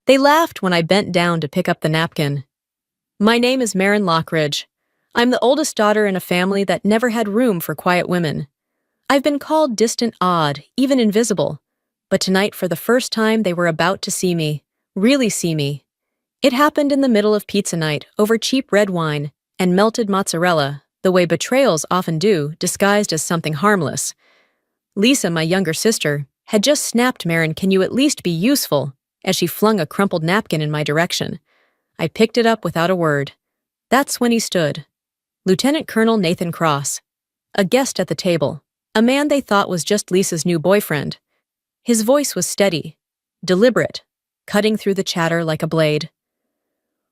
They laughed when I bent down to pick up the napkin. My name is Maren Lockridge. I'm the oldest daughter in a family that never had room for quiet women. I've been called distant, odd, even invisible. But tonight, for the first time, they were about to see me, really see me. It happened in the middle of pizza night, over cheap red wine and melted mozzarella, the way betrayals often do, disguised as something harmless. Lisa, my younger sister, had just snapped Maren, "Can you at least be useful?" as she flung a crumpled napkin in my direction. I picked it up without a word. That's when he stood. Lieutenant Colonel Nathan Cross. A guest at the table. A man they thought was just Lisa's new boyfriend. His voice was steady, deliberate, cutting through the chatter like a blade.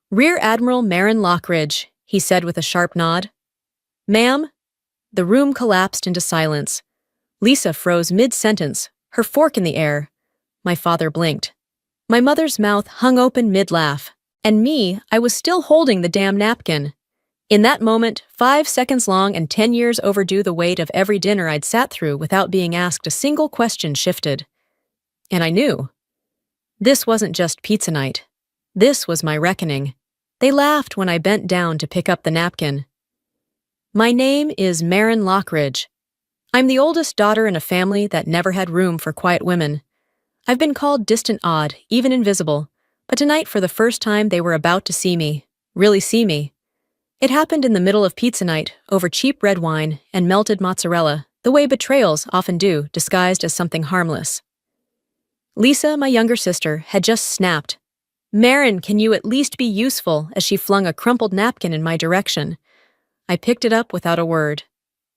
"Rear Admiral Maren Lockridge," he said with a sharp nod. "Ma'am?" The room collapsed into silence. Lisa froze mid-sentence, her fork in the air. My father blinked. My mother's mouth hung open mid-laugh. And me, I was still holding the damn napkin. In that moment, 5 seconds long and 10 years overdue, the weight of every dinner I'd sat through without being asked a single question shifted. And I knew. This wasn't just pizza night. This was my reckoning. They laughed when I bent down to pick up the napkin. My name is Maren Lockridge. I'm the oldest daughter in a family that never had room for quiet women. I've been called distant, odd, even invisible. But tonight, for the first time, they were about to see me, really see me. It happened in the middle of pizza night, over cheap red wine and melted mozzarella, the way betrayals often do, disguised as something harmless. Lisa, my younger sister, had just snapped. "Maren, can you at least be useful?" as she flung a crumpled napkin in my direction. I picked it up without a word.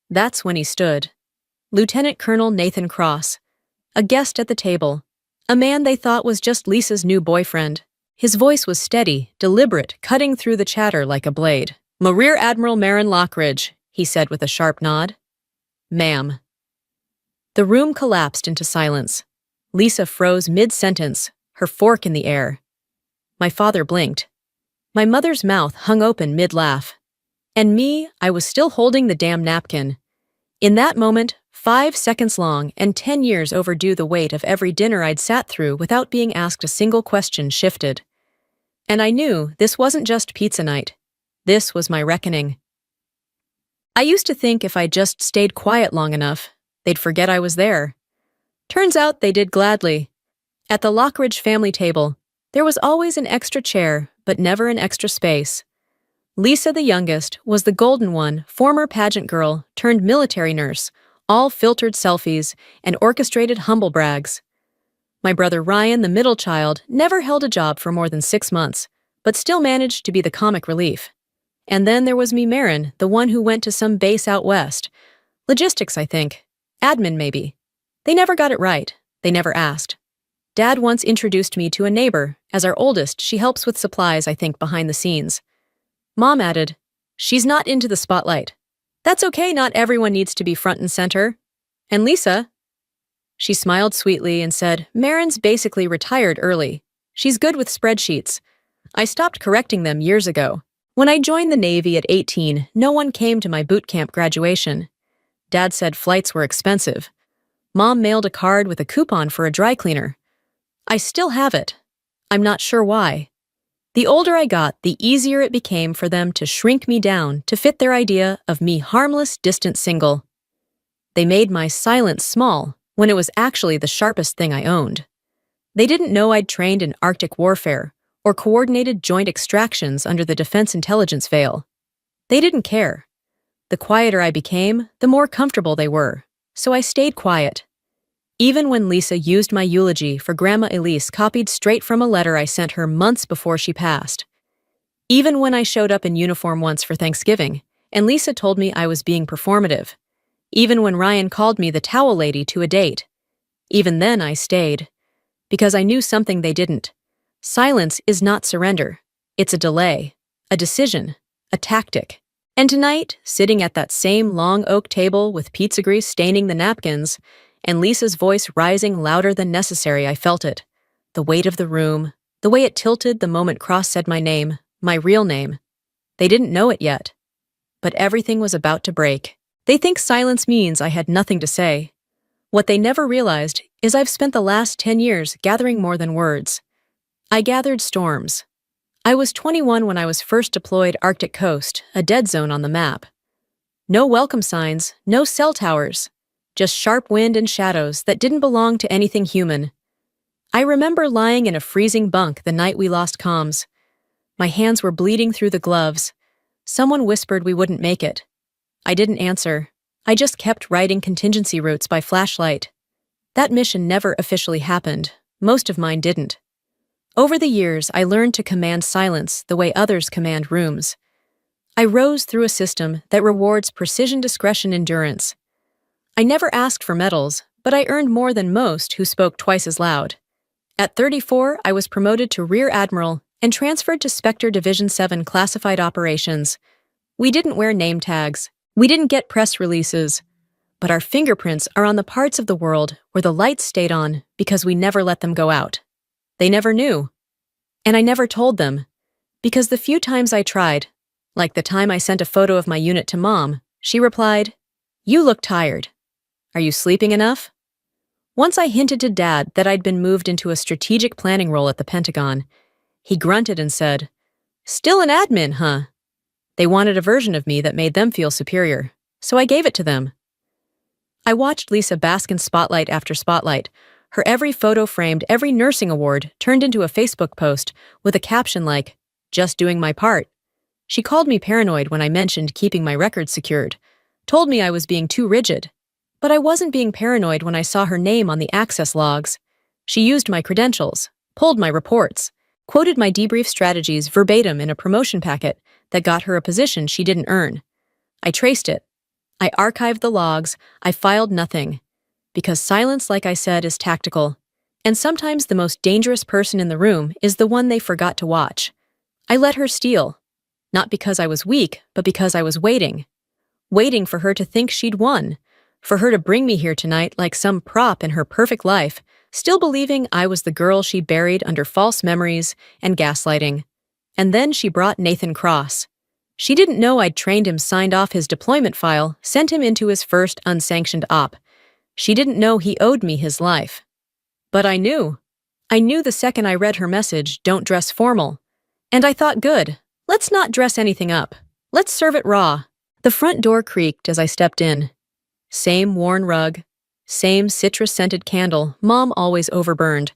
That's when he stood. Lieutenant Colonel Nathan Cross. A guest at the table. A man they thought was just Lisa's new boyfriend. His voice was steady, deliberate, cutting through the chatter like a blade. "Rear Admiral Maren Lockridge," he said with a sharp nod. "Ma'am." The room collapsed into silence. Lisa froze mid-sentence, her fork in the air. My father blinked. My mother's mouth hung open mid-laugh. And me, I was still holding the damn napkin. In that moment, 5 seconds long and 10 years overdue, the weight of every dinner I'd sat through without being asked a single question shifted. And I knew this wasn't just pizza night. This was my reckoning. I used to think if I just stayed quiet long enough, they'd forget I was there. Turns out they did gladly. At the Lockridge family table, there was always an extra chair, but never an extra space. Lisa, the youngest, was the golden one, former pageant girl turned military nurse, all filtered selfies and orchestrated humble brags. My brother Ryan, the middle child, never held a job for more than 6 months, but still managed to be the comic relief. And then there was me, Maren, the one who went to some base out west. Logistics, I think. Admin, maybe. They never got it right. They never asked. Dad once introduced me to a neighbor. As our oldest, she helps with supplies, I think, behind the scenes. Mom added, "She's not into the spotlight. That's okay, not everyone needs to be front and center." And Lisa? She smiled sweetly and said, "Maren's basically retired early. She's good with spreadsheets. I stopped correcting them years ago. When I joined the Navy at 18, no one came to my boot camp graduation. Dad said flights were expensive. Mom mailed a card with a coupon for a dry cleaner. I still have it. I'm not sure why. The older I got, the easier it became for them to shrink me down to fit their idea of me, harmless, distant single. They made my silence small when it was actually the sharpest thing I owned. They didn't know I'd trained in Arctic warfare or coordinated joint extractions under the Defense Intelligence veil. They didn't care. The quieter I became, the more comfortable they were, so I stayed quiet. Even when Lisa used my eulogy for Grandma Elise, copied straight from a letter I sent her months before she passed. Even when I showed up in uniform once for Thanksgiving, and Lisa told me I was being performative. Even when Ryan called me the towel lady to a date. Even then I stayed. Because I knew something they didn't. Silence is not surrender. It's a delay, a decision, a tactic. And tonight, sitting at that same long oak table with pizza grease staining the napkins, and Lisa's voice rising louder than necessary, I felt it. The weight of the room, the way it tilted the moment Cross said my name, my real name. They didn't know it yet. But everything was about to break. They think silence means I had nothing to say. What they never realized is I've spent the last 10 years gathering more than words. I gathered storms. I was 21 when I was first deployed Arctic coast, a dead zone on the map. No welcome signs, no cell towers, just sharp wind and shadows that didn't belong to anything human. I remember lying in a freezing bunk the night we lost comms. My hands were bleeding through the gloves. Someone whispered we wouldn't make it. I didn't answer. I just kept writing contingency routes by flashlight. That mission never officially happened. Most of mine didn't. Over the years, I learned to command silence the way others command rooms. I rose through a system that rewards precision, discretion, endurance. I never asked for medals, but I earned more than most who spoke twice as loud. At 34, I was promoted to Rear Admiral and transferred to Spectre Division 7 classified operations. We didn't wear name tags. We didn't get press releases. But our fingerprints are on the parts of the world where the lights stayed on because we never let them go out. They never knew. And I never told them. Because the few times I tried, like the time I sent a photo of my unit to Mom, she replied, "You look tired. Are you sleeping enough?" Once I hinted to Dad that I'd been moved into a strategic planning role at the Pentagon. He grunted and said, "Still an admin, huh?" They wanted a version of me that made them feel superior, so I gave it to them. I watched Lisa bask in spotlight after spotlight. Her every photo framed, every nursing award turned into a Facebook post with a caption like, "Just doing my part." She called me paranoid when I mentioned keeping my records secured, told me I was being too rigid. But I wasn't being paranoid when I saw her name on the access logs. She used my credentials, pulled my reports, quoted my debrief strategies verbatim in a promotion packet that got her a position she didn't earn. I traced it. I archived the logs. I filed nothing. Because silence, like I said, is tactical. And sometimes the most dangerous person in the room is the one they forgot to watch. I let her steal. Not because I was weak, but because I was waiting. Waiting for her to think she'd won. For her to bring me here tonight like some prop in her perfect life, still believing I was the girl she buried under false memories and gaslighting. And then she brought Nathan Cross. She didn't know I'd trained him, signed off his deployment file, sent him into his first unsanctioned op. She didn't know he owed me his life. But I knew. I knew the second I read her message, "Don't dress formal." And I thought, good, let's not dress anything up. Let's serve it raw. The front door creaked as I stepped in. Same worn rug, same citrus-scented candle Mom always overburned.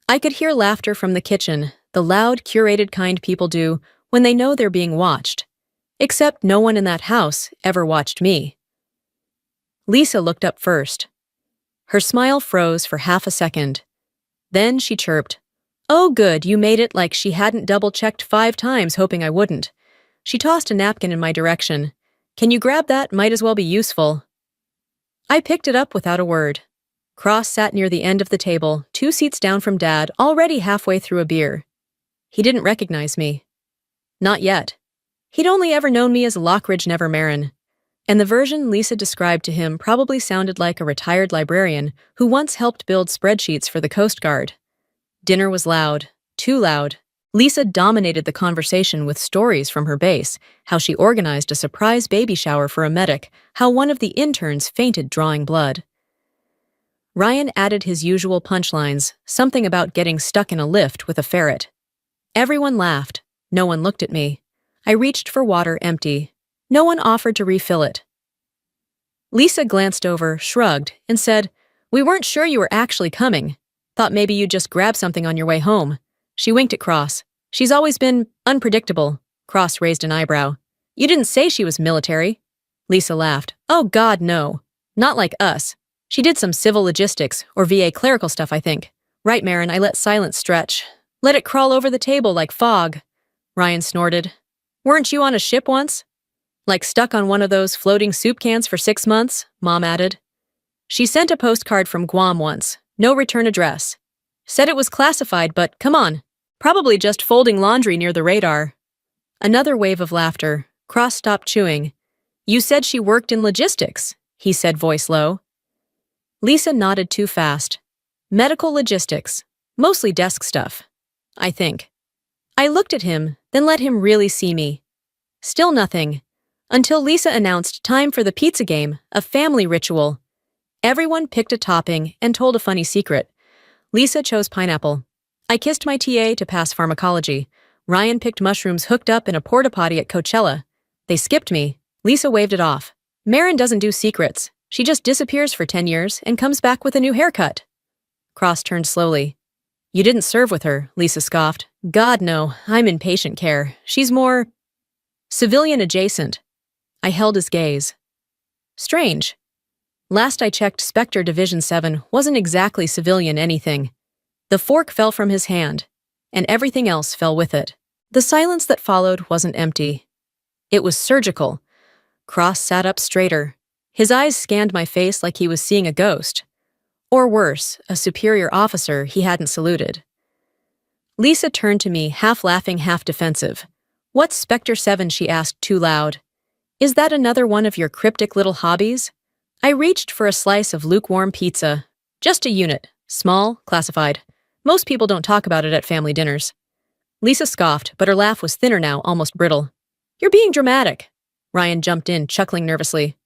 I could hear laughter from the kitchen, the loud, curated kind people do when they know they're being watched. Except no one in that house ever watched me. Lisa looked up first. Her smile froze for half a second. Then she chirped, "Oh good, you made it," like she hadn't double-checked 5 times hoping I wouldn't. She tossed a napkin in my direction. "Can you grab that? Might as well be useful." I picked it up without a word. Cross sat near the end of the table, 2 seats down from Dad, already halfway through a beer. He didn't recognize me. Not yet. He'd only ever known me as Lockridge, never Maren. And the version Lisa described to him probably sounded like a retired librarian who once helped build spreadsheets for the Coast Guard. Dinner was loud, too loud. Lisa dominated the conversation with stories from her base, how she organized a surprise baby shower for a medic, how one of the interns fainted drawing blood. Ryan added his usual punchlines, something about getting stuck in a lift with a ferret. Everyone laughed. No one looked at me. I reached for water, empty. No one offered to refill it. Lisa glanced over, shrugged, and said, "We weren't sure you were actually coming. Thought maybe you'd just grab something on your way home." She winked at Cross. "She's always been unpredictable." Cross raised an eyebrow. "You didn't say she was military." Lisa laughed. "Oh God, no. Not like us. She did some civil logistics, or VA clerical stuff, I think." "Right, Maren, I let silence stretch. Let it crawl over the table like fog." Ryan snorted. "Weren't you on a ship once?" "Like stuck on one of those floating soup cans for 6 months, Mom added. "She sent a postcard from Guam once. No return address. Said it was classified, but come on. Probably just folding laundry near the radar." Another wave of laughter. Cross stopped chewing. "You said she worked in logistics," he said, voice low. Lisa nodded too fast. "Medical logistics. Mostly desk stuff, I think." I looked at him, then let him really see me. Still nothing. Until Lisa announced time for the pizza game, a family ritual. Everyone picked a topping and told a funny secret. Lisa chose pineapple. I kissed my TA to pass pharmacology. Ryan picked mushrooms hooked up in a porta potty at Coachella. They skipped me. Lisa waved it off. Maren doesn't do secrets. She just disappears for 10 years and comes back with a new haircut. Cross turned slowly. You didn't serve with her, Lisa scoffed. God, no. I'm in patient care. She's more civilian adjacent. I held his gaze. Strange. Last I checked, Spectre Division 7 wasn't exactly civilian anything. The fork fell from his hand, and everything else fell with it. The silence that followed wasn't empty. It was surgical. Cross sat up straighter. His eyes scanned my face like he was seeing a ghost. Or worse, a superior officer he hadn't saluted. Lisa turned to me, half laughing, half defensive. What's Spectre 7? She asked too loud. Is that another one of your cryptic little hobbies? I reached for a slice of lukewarm pizza. Just a unit. Small, classified. Most people don't talk about it at family dinners. Lisa scoffed, but her laugh was thinner now, almost brittle. You're being dramatic. Ryan jumped in, chuckling nervously.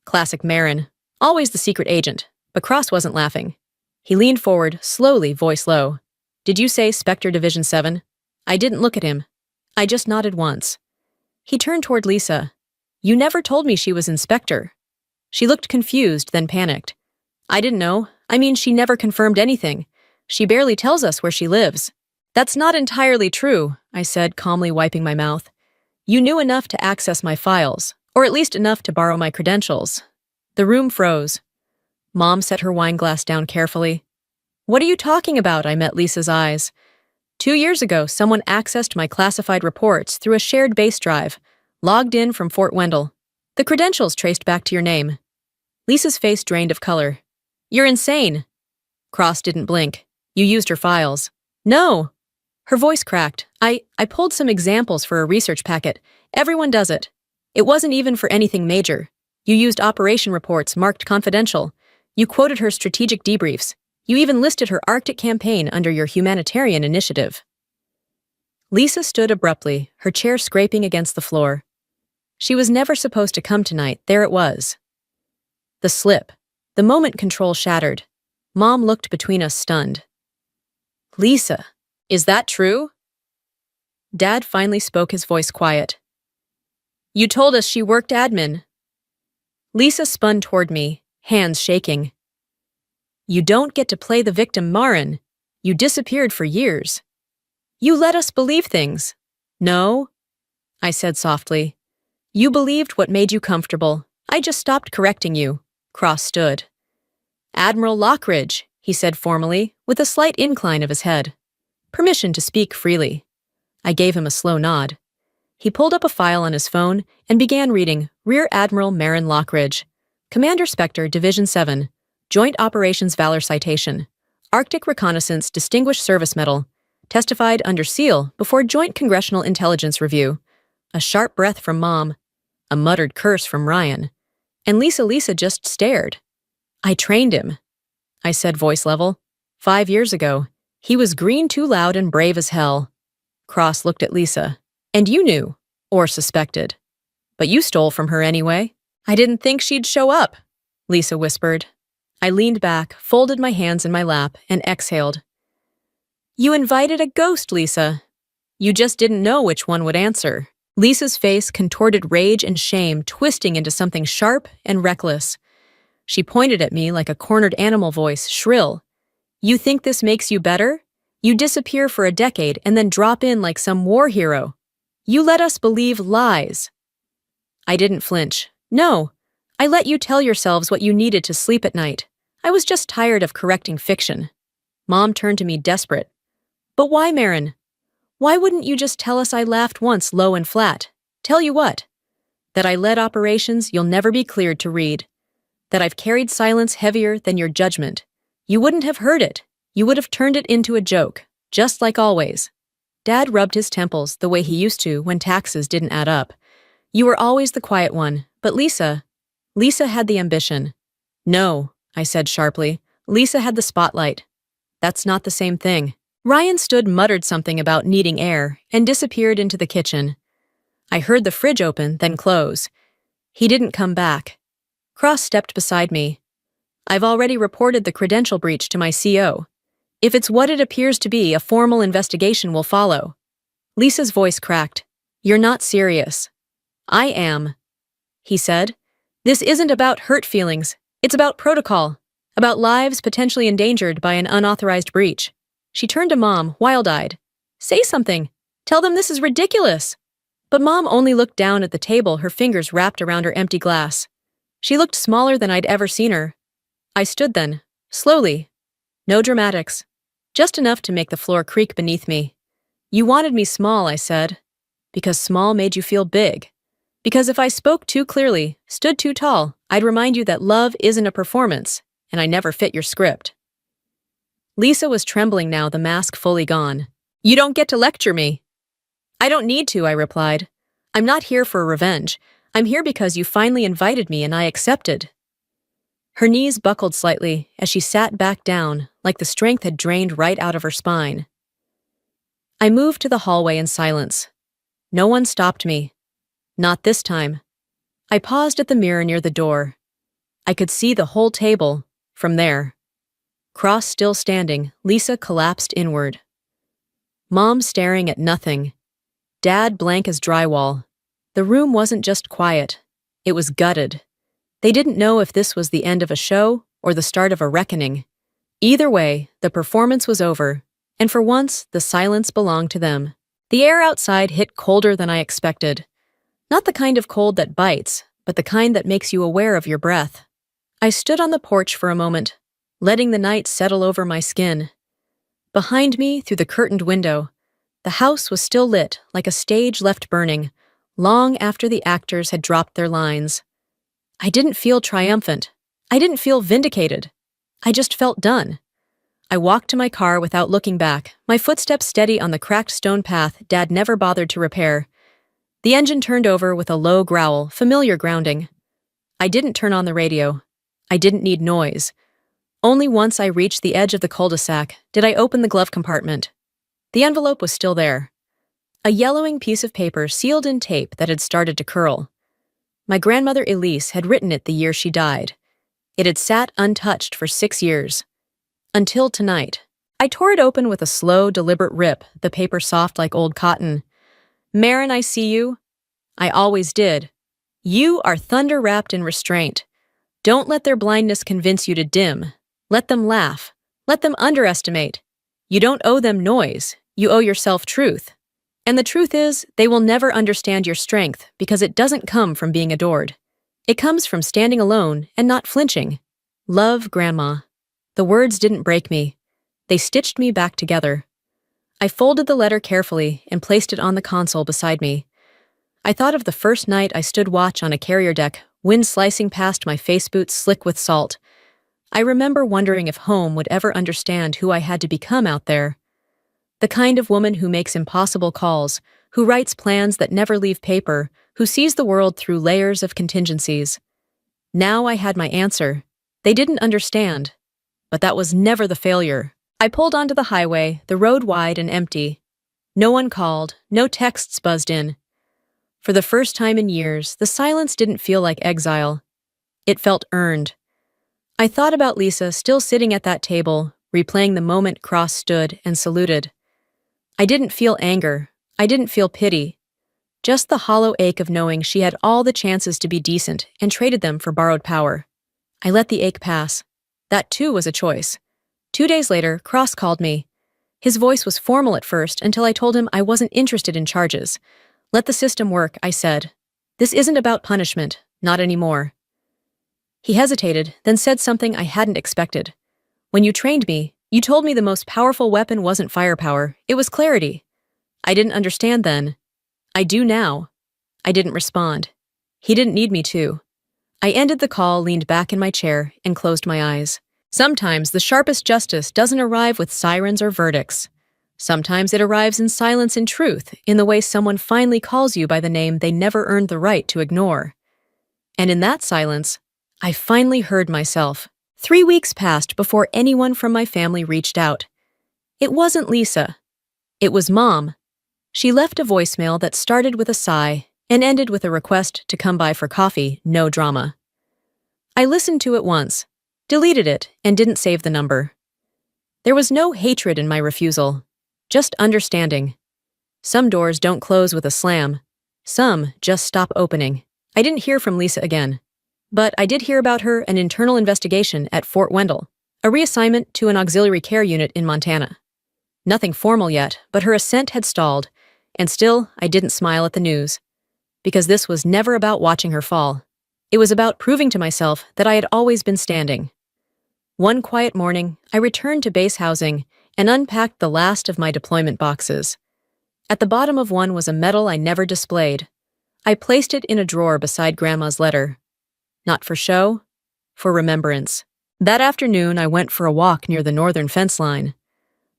Classic Maren. Always the secret agent. But Cross wasn't laughing. He leaned forward, slowly, voice low. Did you say Spectre Division 7? I didn't look at him. I just nodded once. He turned toward Lisa. You never told me she was Inspector. She looked confused, then panicked. I didn't know. I mean, she never confirmed anything. She barely tells us where she lives. That's not entirely true, I said, calmly wiping my mouth. You knew enough to access my files, or at least enough to borrow my credentials. The room froze. Mom set her wine glass down carefully. What are you talking about? I met Lisa's eyes. 2 years ago, someone accessed my classified reports through a shared base drive, logged in from Fort Wendell. The credentials traced back to your name. Lisa's face drained of color. You're insane. Cross didn't blink. You used her files. No. Her voice cracked. I pulled some examples for a research packet. Everyone does it. It wasn't even for anything major. You used operation reports marked confidential. You quoted her strategic debriefs. You even listed her Arctic campaign under your humanitarian initiative. Lisa stood abruptly, her chair scraping against the floor. She was never supposed to come tonight. There it was. The slip. The moment control shattered. Mom looked between us, stunned. Lisa, is that true? Dad finally spoke, his voice quiet. You told us she worked admin. Lisa spun toward me, hands shaking. You don't get to play the victim, Maren. You disappeared for years. You let us believe things. No, I said softly. You believed what made you comfortable. I just stopped correcting you. Cross stood. Admiral Lockridge, he said formally, with a slight incline of his head. Permission to speak freely. I gave him a slow nod. He pulled up a file on his phone and began reading Rear Admiral Maren Lockridge, Commander Spectre Division 7, Joint Operations Valor Citation, Arctic Reconnaissance Distinguished Service Medal, testified under seal before Joint Congressional Intelligence Review. A sharp breath from Mom, a muttered curse from Ryan, and Lisa just stared. I trained him, I said, voice level. 5 years ago. He was green too loud and brave as hell. Cross looked at Lisa. And you knew, or suspected. But you stole from her anyway. I didn't think she'd show up, Lisa whispered. I leaned back, folded my hands in my lap, and exhaled. You invited a ghost, Lisa. You just didn't know which one would answer. Lisa's face contorted rage and shame, twisting into something sharp and reckless. She pointed at me like a cornered animal voice, shrill. You think this makes you better? You disappear for a decade and then drop in like some war hero. You let us believe lies. I didn't flinch. No, I let you tell yourselves what you needed to sleep at night. I was just tired of correcting fiction. Mom turned to me, desperate. But why, Maren? Why wouldn't you just tell us I laughed once low and flat? Tell you what? That I led operations you'll never be cleared to read. That I've carried silence heavier than your judgment. You wouldn't have heard it. You would have turned it into a joke, just like always. Dad rubbed his temples the way he used to when taxes didn't add up. You were always the quiet one, but Lisa had the ambition. No, I said sharply. Lisa had the spotlight. That's not the same thing. Ryan muttered something about needing air, and disappeared into the kitchen. I heard the fridge open, then close. He didn't come back. Cross stepped beside me. I've already reported the credential breach to my CO. If it's what it appears to be, a formal investigation will follow. Lisa's voice cracked. You're not serious. I am, he said. This isn't about hurt feelings. It's about protocol. About lives potentially endangered by an unauthorized breach. She turned to Mom, wild-eyed. Say something. Tell them this is ridiculous. But Mom only looked down at the table, her fingers wrapped around her empty glass. She looked smaller than I'd ever seen her. I stood then, slowly. No dramatics. Just enough to make the floor creak beneath me. You wanted me small, I said. Because small made you feel big. Because if I spoke too clearly, stood too tall, I'd remind you that love isn't a performance, and I never fit your script. Lisa was trembling now, the mask fully gone. You don't get to lecture me. I don't need to, I replied. I'm not here for revenge. I'm here because you finally invited me and I accepted. Her knees buckled slightly as she sat back down, like the strength had drained right out of her spine. I moved to the hallway in silence. No one stopped me. Not this time. I paused at the mirror near the door. I could see the whole table, from there. Cross still standing, Lisa collapsed inward. Mom staring at nothing. Dad blank as drywall. The room wasn't just quiet. It was gutted. They didn't know if this was the end of a show or the start of a reckoning. Either way, the performance was over, and for once, the silence belonged to them. The air outside hit colder than I expected. Not the kind of cold that bites, but the kind that makes you aware of your breath. I stood on the porch for a moment, letting the night settle over my skin. Behind me, through the curtained window, the house was still lit like a stage left burning, long after the actors had dropped their lines. I didn't feel triumphant. I didn't feel vindicated. I just felt done. I walked to my car without looking back, my footsteps steady on the cracked stone path Dad never bothered to repair. The engine turned over with a low growl, familiar grounding. I didn't turn on the radio. I didn't need noise. Only once I reached the edge of the cul-de-sac did I open the glove compartment. The envelope was still there. A yellowing piece of paper sealed in tape that had started to curl. My grandmother Elise had written it the year she died. It had sat untouched for 6 years. Until tonight. I tore it open with a slow, deliberate rip, the paper soft like old cotton. Maren, I see you. I always did. You are thunder wrapped in restraint. Don't let their blindness convince you to dim. Let them laugh. Let them underestimate. You don't owe them noise. You owe yourself truth. And the truth is, they will never understand your strength because it doesn't come from being adored. It comes from standing alone and not flinching. Love, Grandma. The words didn't break me. They stitched me back together. I folded the letter carefully and placed it on the console beside me. I thought of the first night I stood watch on a carrier deck, wind slicing past my face boots slick with salt. I remember wondering if home would ever understand who I had to become out there. The kind of woman who makes impossible calls, who writes plans that never leave paper, who sees the world through layers of contingencies. Now I had my answer. They didn't understand. But that was never the failure. I pulled onto the highway, the road wide and empty. No one called, no texts buzzed in. For the first time in years, the silence didn't feel like exile. It felt earned. I thought about Lisa still sitting at that table, replaying the moment Cross stood and saluted. I didn't feel anger. I didn't feel pity. Just the hollow ache of knowing she had all the chances to be decent and traded them for borrowed power. I let the ache pass. That too was a choice. 2 days later, Cross called me. His voice was formal at first until I told him I wasn't interested in charges. Let the system work, I said. This isn't about punishment, not anymore. He hesitated, then said something I hadn't expected. When you trained me, you told me the most powerful weapon wasn't firepower, it was clarity. I didn't understand then. I do now. I didn't respond. He didn't need me to. I ended the call, leaned back in my chair, and closed my eyes. Sometimes the sharpest justice doesn't arrive with sirens or verdicts. Sometimes it arrives in silence and truth, in the way someone finally calls you by the name they never earned the right to ignore. And in that silence, I finally heard myself. 3 weeks passed before anyone from my family reached out. It wasn't Lisa. It was Mom. She left a voicemail that started with a sigh and ended with a request to come by for coffee, no drama. I listened to it once, deleted it, and didn't save the number. There was no hatred in my refusal, just understanding. Some doors don't close with a slam. Some just stop opening. I didn't hear from Lisa again. But I did hear about an internal investigation at Fort Wendell, a reassignment to an auxiliary care unit in Montana. Nothing formal yet, but her ascent had stalled, and still I didn't smile at the news. Because this was never about watching her fall. It was about proving to myself that I had always been standing. One quiet morning, I returned to base housing and unpacked the last of my deployment boxes. At the bottom of one was a medal I never displayed. I placed it in a drawer beside Grandma's letter. Not for show, for remembrance. That afternoon, I went for a walk near the northern fence line.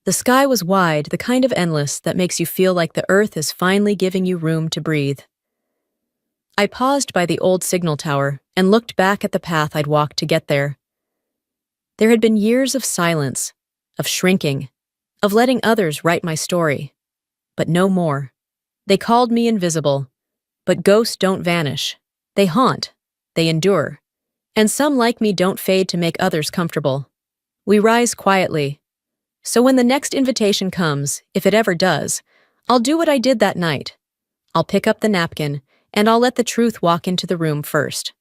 The sky was wide, the kind of endless that makes you feel like the earth is finally giving you room to breathe. I paused by the old signal tower and looked back at the path I'd walked to get there. There had been years of silence, of shrinking, of letting others write my story. But no more. They called me invisible. But ghosts don't vanish. They haunt. They endure. And some like me don't fade to make others comfortable. We rise quietly. So when the next invitation comes, if it ever does, I'll do what I did that night. I'll pick up the napkin, and I'll let the truth walk into the room first.